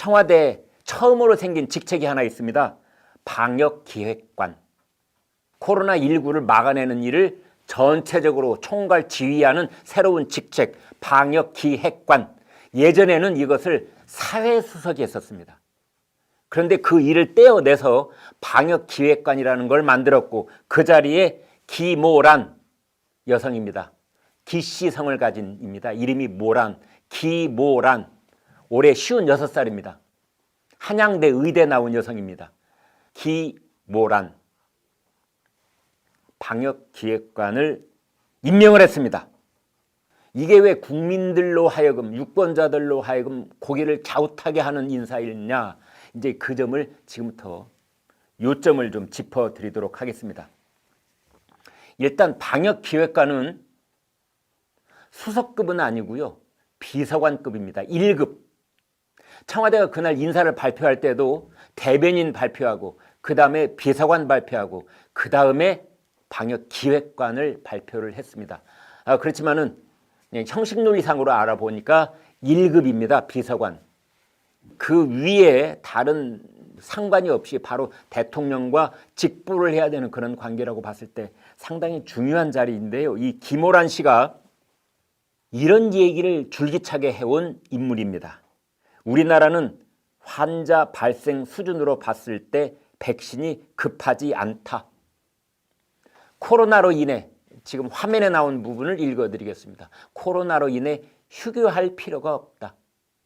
청와대에 처음으로 생긴 직책이 하나 있습니다. 방역기획관. 코로나19를 막아내는 일을 전체적으로 총괄 지휘하는 새로운 직책, 방역기획관. 예전에는 이것을 사회수석이 했었습니다. 그런데 그 일을 떼어내서 방역기획관이라는 걸 만들었고 그 자리에 기모란 여성입니다. 기씨성을 가진입니다. 이름이 모란, 기모란. 올해 56살입니다. 한양대 의대 나온 여성입니다. 기모란. 방역기획관을 임명을 했습니다. 이게 왜 국민들로 하여금, 유권자들로 하여금 고개를 갸웃하게 하는 인사이냐, 이제 그 점을 지금부터 요점을 좀 짚어드리도록 하겠습니다. 일단 방역기획관은 수석급은 아니고요, 비서관급입니다. 1급. 청와대가 그날 인사를 발표할 때도 대변인 발표하고 그 다음에 비서관 발표하고 그 다음에 방역기획관을 발표를 했습니다. 그렇지만은 형식 논리상으로 알아보니까 1급입니다. 비서관. 그 위에 다른 상관이 없이 바로 대통령과 직부를 해야 되는 그런 관계라고 봤을 때 상당히 중요한 자리인데요. 이 김호란 씨가 이런 얘기를 줄기차게 해온 인물입니다. 우리나라는 환자 발생 수준으로 봤을 때 백신이 급하지 않다. 코로나로 인해, 지금 화면에 나온 부분을 읽어드리겠습니다. 코로나로 인해 휴교할 필요가 없다.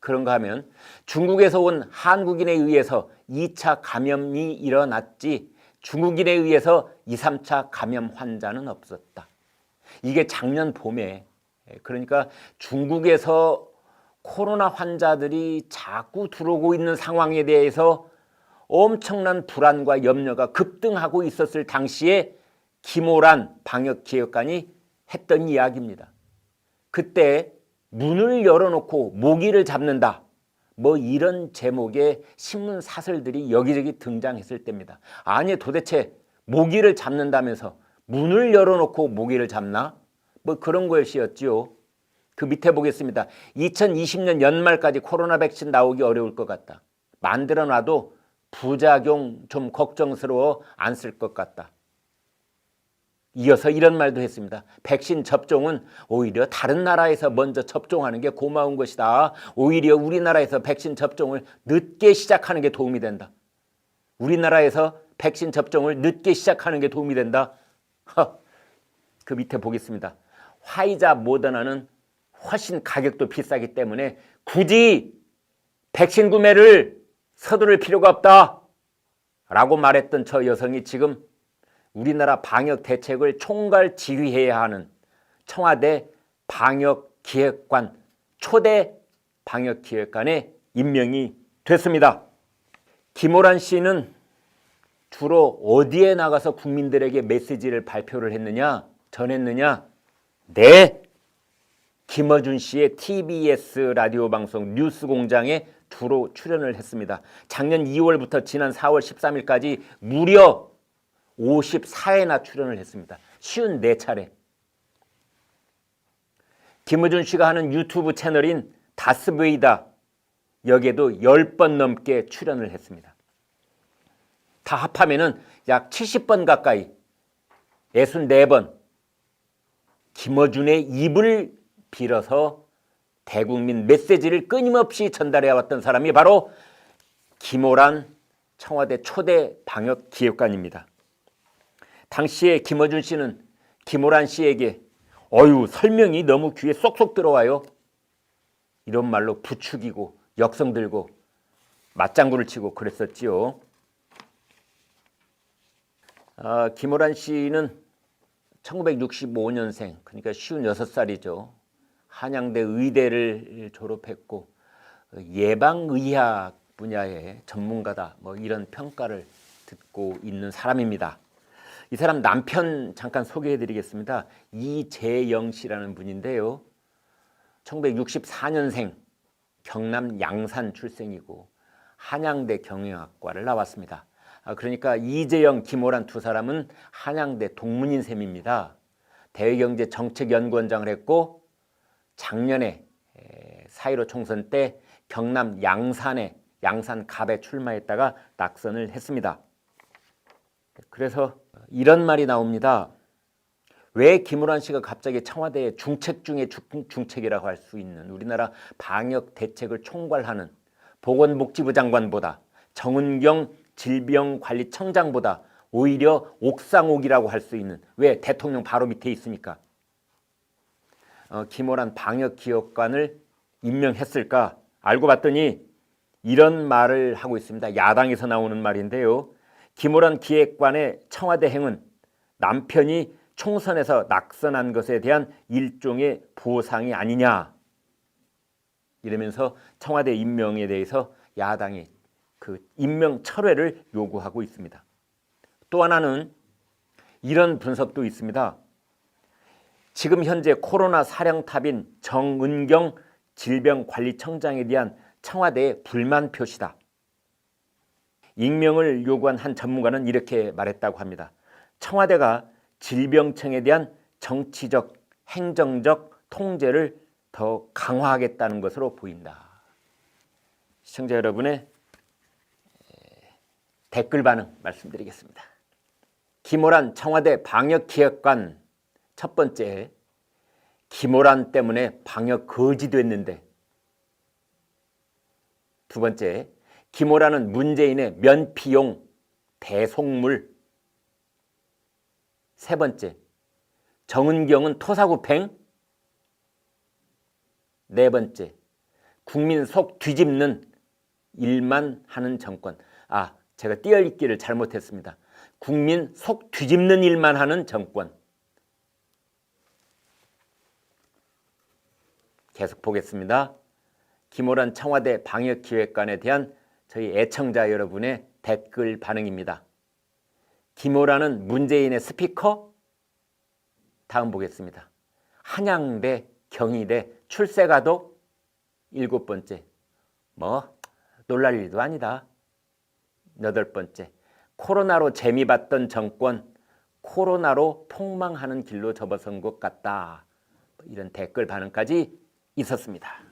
그런가 하면 중국에서 온 한국인에 의해서 2차 감염이 일어났지 중국인에 의해서 2, 3차 감염 환자는 없었다. 이게 작년 봄에, 그러니까 중국에서 코로나 환자들이 자꾸 들어오고 있는 상황에 대해서 엄청난 불안과 염려가 급등하고 있었을 당시에 김호란 방역기획관이 했던 이야기입니다. 그때 문을 열어놓고 모기를 잡는다, 뭐 이런 제목의 신문 사설들이 여기저기 등장했을 때입니다. 아니 도대체 모기를 잡는다면서 문을 열어놓고 모기를 잡나? 뭐 그런 것이었지요. 그 밑에 보겠습니다. 2020년 연말까지 코로나 백신 나오기 어려울 것 같다. 만들어놔도 부작용 좀 걱정스러워 안 쓸 것 같다. 이어서 이런 말도 했습니다. 백신 접종은 오히려 다른 나라에서 먼저 접종하는 게 고마운 것이다. 오히려 우리나라에서 백신 접종을 늦게 시작하는 게 도움이 된다. 우리나라에서 백신 접종을 늦게 시작하는 게 도움이 된다. 그 밑에 보겠습니다. 화이자 모더나는 훨씬 가격도 비싸기 때문에 굳이 백신 구매를 서두를 필요가 없다 라고 말했던 저 여성이 지금 우리나라 방역 대책을 총괄 지휘해야 하는 청와대 방역기획관, 초대 방역기획관에 임명이 됐습니다. 김호란 씨는 주로 어디에 나가서 국민들에게 메시지를 발표를 했느냐, 전했느냐? 네, 김어준 씨의 TBS 라디오 방송 뉴스공장에 주로 출연을 했습니다. 작년 2월부터 지난 4월 13일까지 무려 54회나 출연을 했습니다. 54차례. 김어준 씨가 하는 유튜브 채널인 다스베이다, 여기에도 10번 넘게 출연을 했습니다. 다 합하면은 약 70번 가까이, 64번 김어준의 입을 빌어서 대국민 메시지를 끊임없이 전달해 왔던 사람이 바로 김호란 청와대 초대 방역기획관입니다. 당시에 김어준 씨는 김호란 씨에게 설명이 너무 귀에 쏙쏙 들어와요. 이런 말로 부추기고 역성 들고 맞장구를 치고 그랬었지요. 김호란 씨는 1965년생, 그러니까 56살이죠. 한양대 의대를 졸업했고 예방의학 분야의 전문가다, 뭐 이런 평가를 듣고 있는 사람입니다. 이 사람 남편 잠깐 소개해드리겠습니다. 이재영 씨라는 분인데요. 1964년생, 경남 양산 출생이고 한양대 경영학과를 나왔습니다. 그러니까 이재영, 김호란 두 사람은 한양대 동문인 셈입니다. 대외경제정책연구원장을 했고 작년에 4.15 총선 때 경남 양산에 양산 갑에 출마했다가 낙선을 했습니다. 그래서 이런 말이 나옵니다. 왜 김호란 씨가 갑자기 청와대의 중책 중에 중책이라고 할 수 있는 우리나라 방역 대책을 총괄하는 보건복지부 장관보다 정은경 질병관리청장보다 오히려 옥상옥이라고 할 수 있는, 왜 대통령 바로 밑에 있으니까 김호란 방역기획관을 임명했을까? 알고 봤더니 이런 말을 하고 있습니다. 야당에서 나오는 말인데요. 김호란 기획관의 청와대 행은 남편이 총선에서 낙선한 것에 대한 일종의 보상이 아니냐, 이러면서 청와대 임명에 대해서 야당이 그 임명 철회를 요구하고 있습니다. 또 하나는 이런 분석도 있습니다. 지금 현재 코로나 사령탑인 정은경 질병관리청장에 대한 청와대의 불만 표시다. 익명을 요구한 한 전문가는 이렇게 말했다고 합니다. 청와대가 질병청에 대한 정치적, 행정적 통제를 더 강화하겠다는 것으로 보인다. 시청자 여러분의 댓글 반응 말씀드리겠습니다. 김호란 청와대 방역기획관, 첫 번째, 김호란 때문에 방역 거지 됐는데. 두 번째, 김호란은 문재인의 면피용 대속물. 세 번째, 정은경은 토사구팽. 네 번째, 국민 속 뒤집는 일만 하는 정권. 제가 띄어읽기를 잘못했습니다. 국민 속 뒤집는 일만 하는 정권. 계속 보겠습니다. 김호란 청와대 방역기획관에 대한 저희 애청자 여러분의 댓글 반응입니다. 김호란은 문재인의 스피커? 다음 보겠습니다. 한양대, 경희대, 출세가도? 일곱 번째, 놀랄 일도 아니다. 여덟 번째, 코로나로 재미봤던 정권, 코로나로 폭망하는 길로 접어선 것 같다. 이런 댓글 반응까지 있었습니다.